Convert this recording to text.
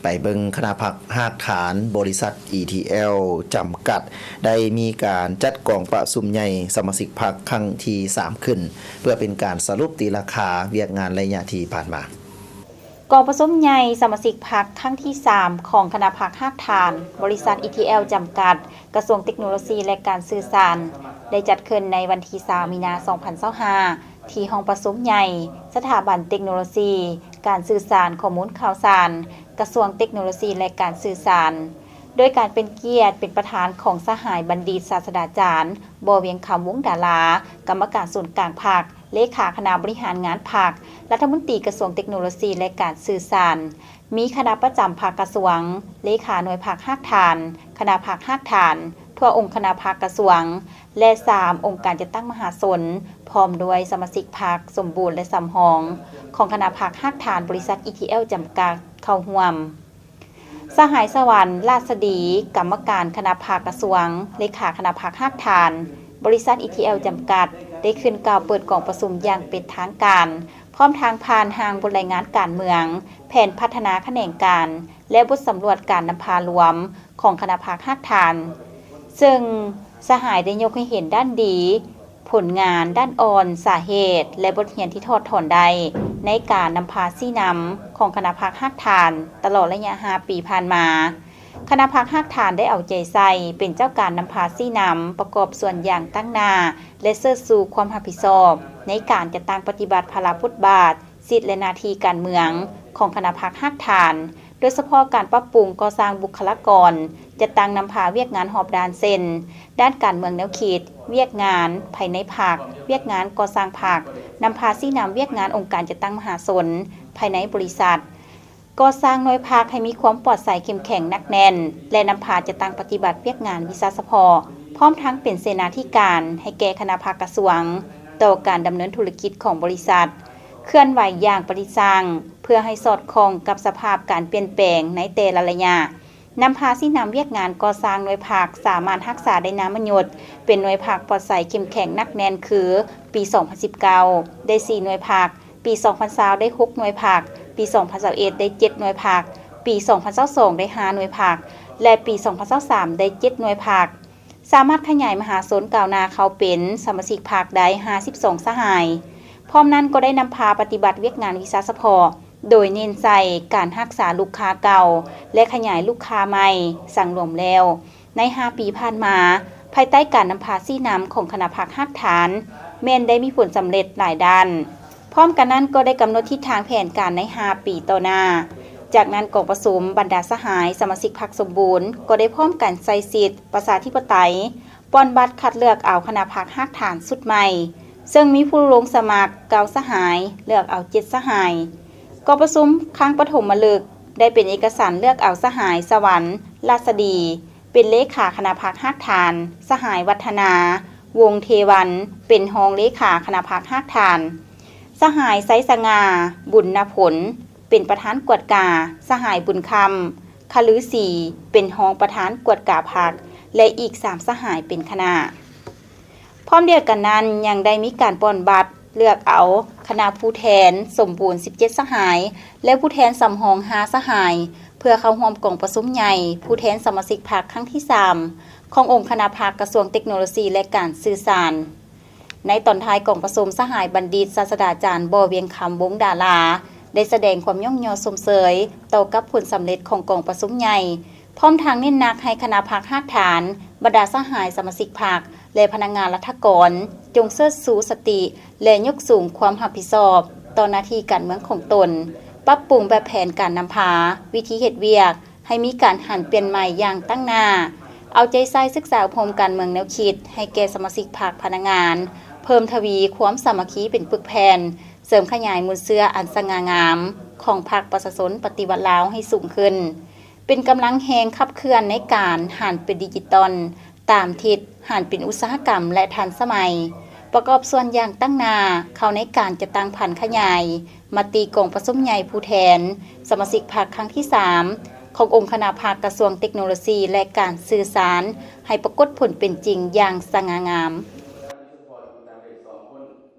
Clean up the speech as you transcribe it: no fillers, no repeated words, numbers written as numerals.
ไปเบิงคณะพักหากฐานบริษัท ETL จำกัดได้มีการจัดกองประสุมใหญ่สมาชิกพักครั้งที่3ขึ้นเพื่อเป็นการสรุปตีราคาเวียกงานระยะที่ผ่านมากองประชุมใหญ่สมาชิกพรรคครั้งที่3ของคณะพรรคหากฐานบริษัท ETL จำกัดกระทรวงเทคโนโลยีและการสื่อสารได้จัดขึ้นในวันที่3 มีนาคม 2025ที่ห้องประชุมใหญ่สถาบันเทคโนโลยีการสื่อสารข้อมูลข่าวสารกระทรวงเทคโนโลยีและการสื่อสารโดยการเป็นเกียรติเป็นประธานของสหายบัณฑิตศาสตราจารย์บเวียงคำวงศ์ดารากรรมการส่วนกลางพรรคเลขาคณะบริหารงานพรรครัฐมนตรีกระทรวงเทคโนโลยีและการสื่อสารมีคณะประจำพรรคกระทรวงเลขาหน่วยพรรคหากฐานคณะพรรคหากฐานทั่วองค์คณะพรรคกระทรวงและ3องค์การจัดตั้งมหาชนพร้อมด้วยสมาชิกพรรคสมบูรณ์และสำรองของคณะพรรคหากฐานบริษัท ETL จำกัดเข้าร่วมสหายสวรรค์ราชดีกรรมการคณะพรรคกระทรวงเลขาคณะพรรคหากฐานบริษัท ETL จำกัดได้ขึ้นกล่าวเปิดกองประชุมอย่างเป็นทางการพร้อมทางผ่านทางบทรายงานการเมืองแผนพัฒนาแขนงการและบทสำรวจการนำพารวมของคณะพรรคหากฐานซึ่งสหายได้ยกให้เห็นด้านดีผลงานด้านอ่อนสาเหตุและบทเรียนที่ถอดถอนได้ในการนำพาซี่นำของคณะพรรคหากฐานตลอดระยะ5 ปีผ่านมาคณะพรรคหากฐานได้เอาใจใส่เป็นเจ้าการนำพาซี่นำประกอบส่วนอย่างตั้งหน้าและเสริมสู่ความรับผิดชอบในการจัดตั้งปฏิบัติภารกิจบทบาทสิทธิและหน้าที่การเมืองของคณะพรรคหากฐานโดยเฉพาะการปรับปรุงก่อสร้างบุคลากรจัดตั้งนำพาเวียกงานหอบด้านเส้นด้านการเมืองแนวคิดเวียกงานภายในพรรคเวียกงานก่อสร้างพรรคนำพาซี่นำเวียกงานองค์การจัดตั้งมหาชนภายในบริษัทก่อสร้างหน่วยพรรคให้มีความปลอดภัยเข้มแข็งหนักแน่นและนำพาจัดตั้งปฏิบัติเวียกงานวิสาสะพอพร้อมทั้งเป็นเสนาธิการให้แก่คณะพรรคกระทรวงต่อการดำเนินธุรกิจของบริษัทเคลื่อนไหวอย่างปฏิสังเพื่อให้สอดคล้องกับสภาพการเปลี่ยนแปลงในแต่ละระยะนำพาซี่นำเวียกงานก่อสร้างหน่วยพรรคสามารถรักษาได้นานมยุทธเป็นหน่วยพรรคปลอดภัยเข้มแข็งหนักแน่นคือปี 2019 ได้4หน่วยพรรคปี 2020 ได้6หน่วยพรรคปี 2021 ได้7หน่วยพรรคปี 2022 ได้5หน่วยพรรคและปี 2023 ได้7หน่วยพรรคสามารถขยายมหาชนก้าวหน้าเข้าเป็นสมาชิกพรรคได้52สหายพร้อมนั้นก็ได้นำพาปฏิบัติเวียกงานวิสาสะพอโดยเน้นใส่การรักษาลูกค้าเก่าและขยายลูกค้าใหม่สั่งรวมแล้วใน5 ปีผ่านมาภายใต้การนำพาซี่นำของคณะพรรคหากฐานแม้นได้มีผลสำเร็จหลายด้านพร้อมกันนั้นก็ได้กำหนดทิศทางแผนการใน5 ปีต่อหน้าจากนั้นกองประชุมบรรดาสหายสมาชิกพรรคสมบูรณ์ก็ได้พร้อมกันใส่สิทธิประชาธิปไตยป้อนบัตรคัดเลือกเอาคณะพรรคหากฐานสุดใหม่ซึ่งมีผู้ลงสมัคร9สหายเลือกเอา7สหายกองประชุมครั้งปฐมฤกษ์ได้เป็นเอกสารเลือกเอาสหายสวรรค์ราษฎีเป็นเลขาคณะพรรคหากฐานสหายวัฒนาวงเทวันเป็นรองเลขาคณะพรรคหากฐานสหายไซสง่าบุญนผลเป็นประธานกวดกาสหายบุญคำคลือศรีเป็นรองประธานกวดกาพรรคและอีก3สหายเป็นคณะพร้อมเดียวกันนั้นยังได้มีการป้อนบัตรเลือกเอาคณะผู้แทนสมบูรณ์17สหายและผู้แทนสำรอง5สหายเพื่อเข้าร่วมกองประชุมใหญ่ผู้แทนสมาชิกพรรคครั้งที่3ขององค์คณะพรรคกระทรวงเทคโนโลยีและการสื่อสารในตอนท้ายกองประชุมสหายบัณฑิตศาสตราจารย์บเวียงคำวงศ์ดาราได้แสดงความย่องยอสมเสยต่อกับผลสำเร็จของกองประชุมใหญ่พร้อมทางเน้นหนักให้คณะพรรคหากฐานบรรดาสหายสมาชิกพรรคและพนักงานรัฐกรจงเชิดชูสติและยกสูงความรับผิดชอบต่อหน้าที่การเมืองของตนปรับปรุงแบบแผนการนำพาวิธีเฮ็ดเวียกให้มีการหันเปลี่ยนใหม่อย่างตั้งหน้าเอาใจใส่ศึกษาพรมการเมืองแนวคิดให้แก่สมาชิกพรรคพนักงานเพิ่มทวีความสามัคคีเป็นปึกแผ่นเสริมขยายมูลเสื้ออันสง่างามของพรรคประชาชนปฏิวัติลาวให้สูงขึ้นเป็นกำลังแหงขับเคลื่อนในการหันเป็นดิจิตอลตามทิศหันเป็นอุตสาหกรรมและทันสมัยประกอบส่วนอย่างตั้งหน้าเข้าในการจะตั้งผันขยายมติกองประชุมใหญ่ผู้แทนสมาชิกพรรคครั้งที่3ขององค์คณะพรรคกระทรวงเทคโนโลยีและการสื่อสารให้ปรากฏผลเป็นจริงอย่างสง่างาม